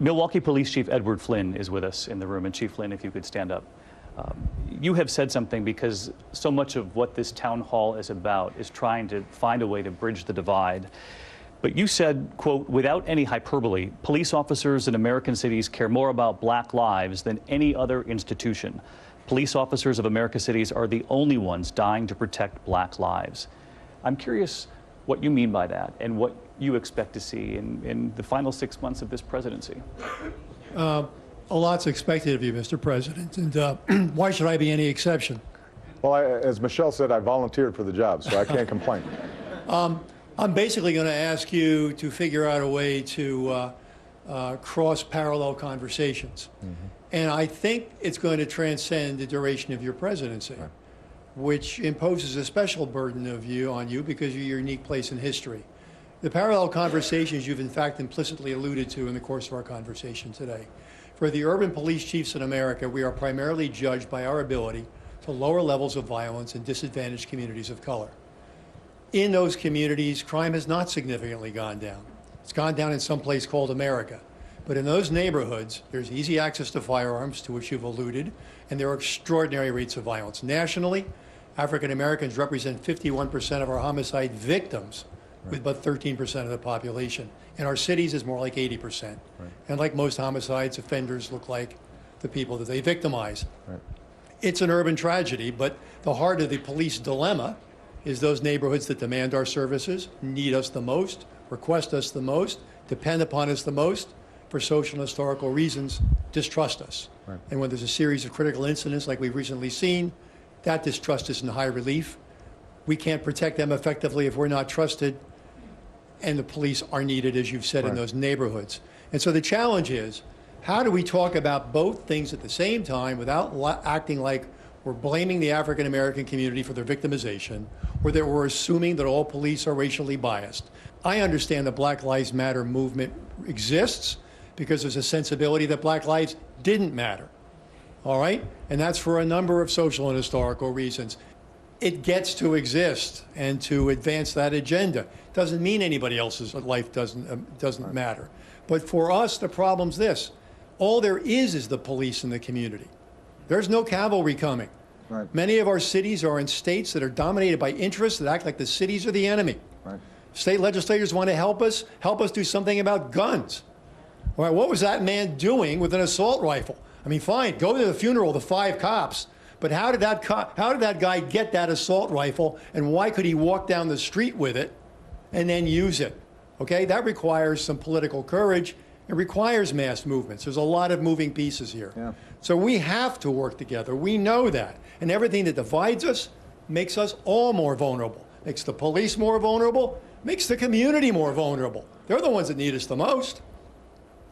Milwaukee Police Chief Edward Flynn is with us in the room. And Chief Flynn, if you could stand up. You have said something, because so much of what this town hall is about is trying to find a way to bridge the divide. But you said, quote, without any hyperbole, police officers in American cities care more about black lives than any other institution. Police officers of American cities are the only ones dying to protect black lives. I'm curious what you mean by that and what you expect to see in the final 6 months of this presidency. A lot's expected of you, Mr. President, and why should I be any exception? Well, as Michelle said, I volunteered for the job, so I can't complain. I'm basically going to ask you to figure out a way to cross parallel conversations. Mm-hmm. And I think it's going to transcend the duration of your presidency, right, which imposes a special burden on you because of your unique place in history. The parallel conversations you've in fact implicitly alluded to in the course of our conversation today. For the urban police chiefs in America, we are primarily judged by our ability to lower levels of violence in disadvantaged communities of color. In those communities, crime has not significantly gone down. It's gone down in some place called America. But in those neighborhoods, there's easy access to firearms, to which you've alluded, and there are extraordinary rates of violence. Nationally, African Americans represent 51% of our homicide victims, right, with about 13% of the population. In our cities, it's more like 80%. Right. And like most homicides, offenders look like the people that they victimize. Right. It's an urban tragedy, but the heart of the police dilemma is those neighborhoods that demand our services, need us the most, request us the most, depend upon us the most, for social and historical reasons, distrust us. Right. And when there's a series of critical incidents like we've recently seen, that distrust is in high relief. We can't protect them effectively if we're not trusted, and the police are needed, as you've said, right, in those neighborhoods. And so the challenge is, how do we talk about both things at the same time without acting like we're blaming the African American community for their victimization, or that we're assuming that all police are racially biased? I understand the Black Lives Matter movement exists because there's a sensibility that black lives didn't matter, all right? And that's for a number of social and historical reasons. It gets to exist and to advance that agenda. Doesn't mean anybody else's life doesn't matter. But for us, the problem's this. All there is the police in the community. There's no cavalry coming. Right. Many of our cities are in states that are dominated by interests that act like the cities are the enemy. Right. State legislators want to help us do something about guns. All right, what was that man doing with an assault rifle? I mean, fine, go to the funeral of the 5 cops, but how did that guy get that assault rifle, and why could he walk down the street with it and then use it? Okay, that requires some political courage. It requires mass movements. There's a lot of moving pieces here. Yeah. So we have to work together. We know that. And everything that divides us makes us all more vulnerable. Makes the police more vulnerable, makes the community more vulnerable. They're the ones that need us the most.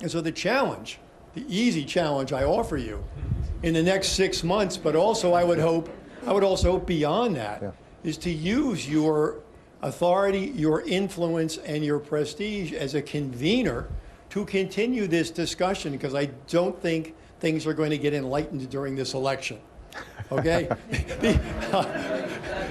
And so the challenge, the easy challenge I offer you in the next 6 months, but also I would also hope beyond that, yeah, is to use your authority, your influence, and your prestige as a convener to continue this discussion, because I don't think things are going to get enlightened during this election. Okay?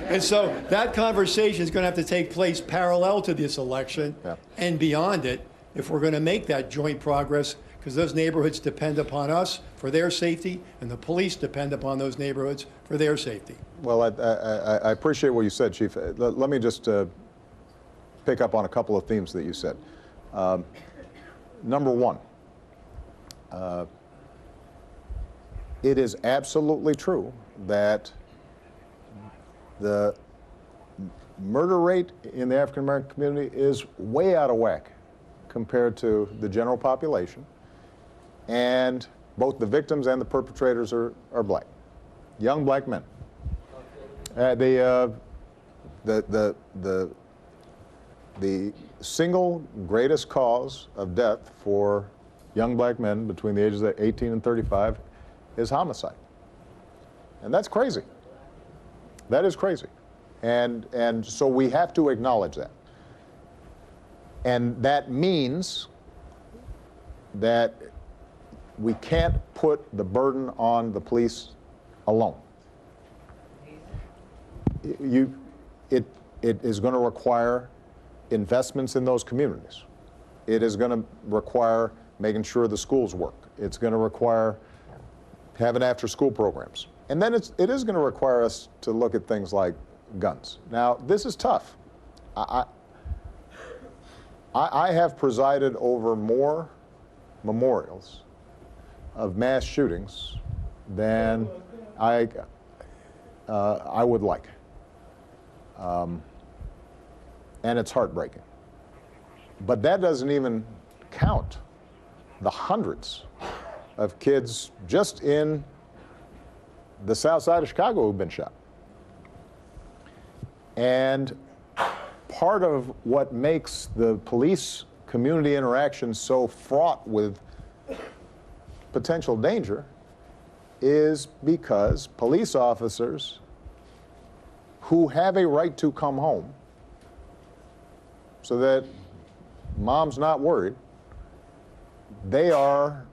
And so that conversation is going to have to take place parallel to this election, yeah, and beyond it, if we're going to make that joint progress, because those neighborhoods depend upon us for their safety, and the police depend upon those neighborhoods for their safety. Well, I appreciate what you said, Chief. Let me just pick up on a couple of themes that you said. Number one, it is absolutely true that the murder rate in the African American community is way out of whack compared to the general population, and both the victims and the perpetrators are black, young black men. The single greatest cause of death for young black men between the ages of 18 and 35 is homicide, and that's crazy. That is crazy, and so we have to acknowledge that. And that means that we can't put the burden on the police alone. It is going to require investments in those communities. It is going to require making sure the schools work. It's going to require having after-school programs. And then it is going to require us to look at things like guns. Now, this is tough. I have presided over more memorials of mass shootings than I would like. And it's heartbreaking. But that doesn't even count the hundreds of kids just in the south side of Chicago who've been shot. And part of what makes the police community interaction so fraught with potential danger is because police officers who have a right to come home so that mom's not worried, they are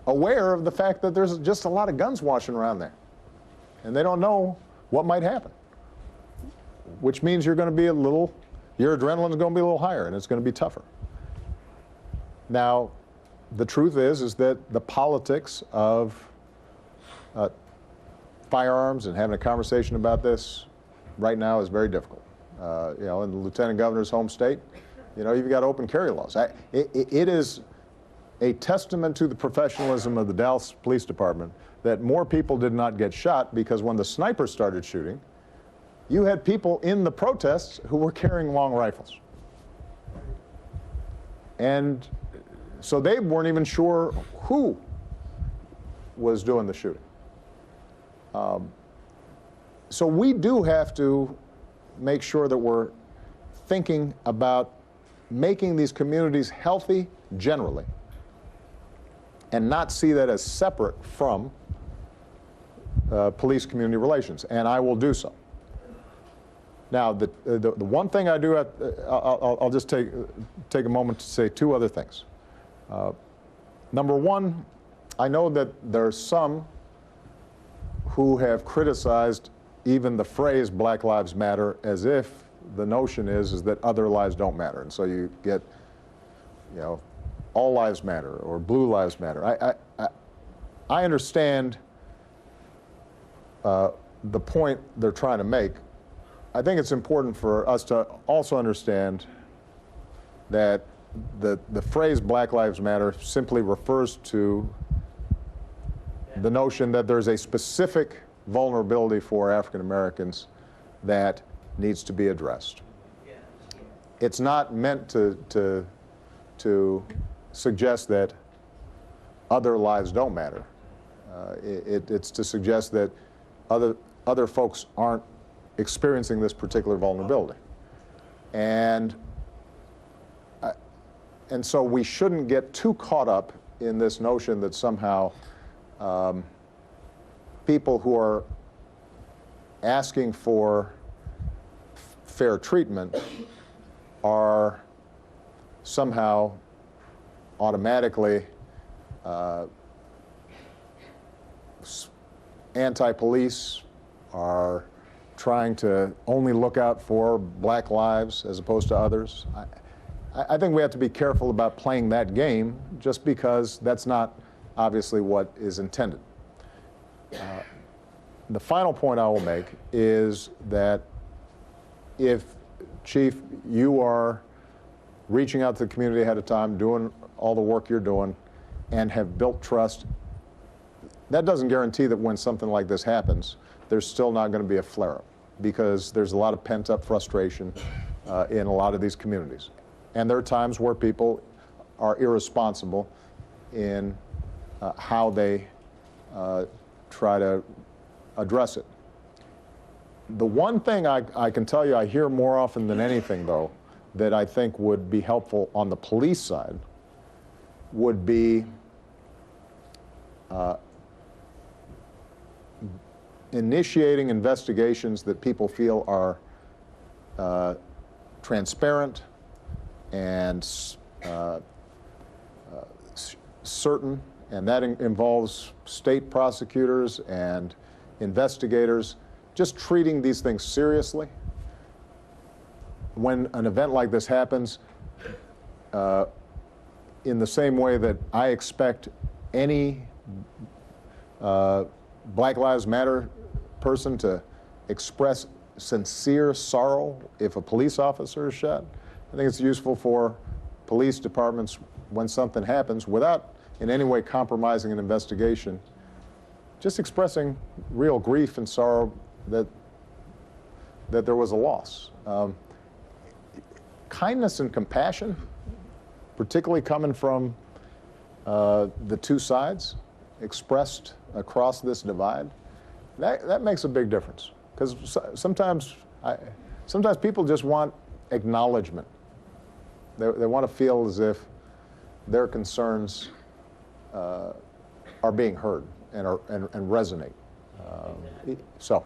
aware of the fact that there's just a lot of guns washing around there. And they don't know what might happen, which means you're going to be your adrenaline's going to be a little higher and it's going to be tougher. Now, the truth is that the politics of firearms and having a conversation about this right now is very difficult. In the lieutenant governor's home state, you've got open carry laws. It is a testament to the professionalism of the Dallas Police Department that more people did not get shot, because when the snipers started shooting, you had people in the protests who were carrying long rifles. And so they weren't even sure who was doing the shooting. So we do have to make sure that we're thinking about making these communities healthy generally, and not see that as separate from police-community relations, and I will do so. Now, the one thing I do, I'll just take a moment to say two other things. Number one, I know that there are some who have criticized even the phrase Black Lives Matter as if the notion is that other lives don't matter. And so you get, all lives matter or blue lives matter. I understand the point they're trying to make. I think it's important for us to also understand that the phrase Black Lives Matter simply refers to the notion that there's a specific vulnerability for African Americans that needs to be addressed. It's not meant to suggest that other lives don't matter. It's to suggest that other folks aren't experiencing this particular vulnerability. And so we shouldn't get too caught up in this notion that somehow people who are asking for fair treatment are somehow automatically anti-police, are trying to only look out for black lives as opposed to others. I think we have to be careful about playing that game, just because that's not obviously what is intended. The final point I will make is that if, Chief, you are reaching out to the community ahead of time, doing all the work you're doing, and have built trust, that doesn't guarantee that when something like this happens, there's still not going to be a flare-up, because there's a lot of pent-up frustration in a lot of these communities. And there are times where people are irresponsible in how they try to address it. The one thing I can tell you I hear more often than anything, though, that I think would be helpful on the police side would be initiating investigations that people feel are transparent and certain, and that involves state prosecutors and investigators just treating these things seriously. When an event like this happens, in the same way that I expect any Black Lives Matter person to express sincere sorrow if a police officer is shot, I think it's useful for police departments when something happens, without in any way compromising an investigation, just expressing real grief and sorrow that there was a loss. Kindness and compassion, particularly coming from the two sides, expressed across this divide, that makes a big difference. Because sometimes people just want acknowledgement. They want to feel as if their concerns are being heard and resonate. So.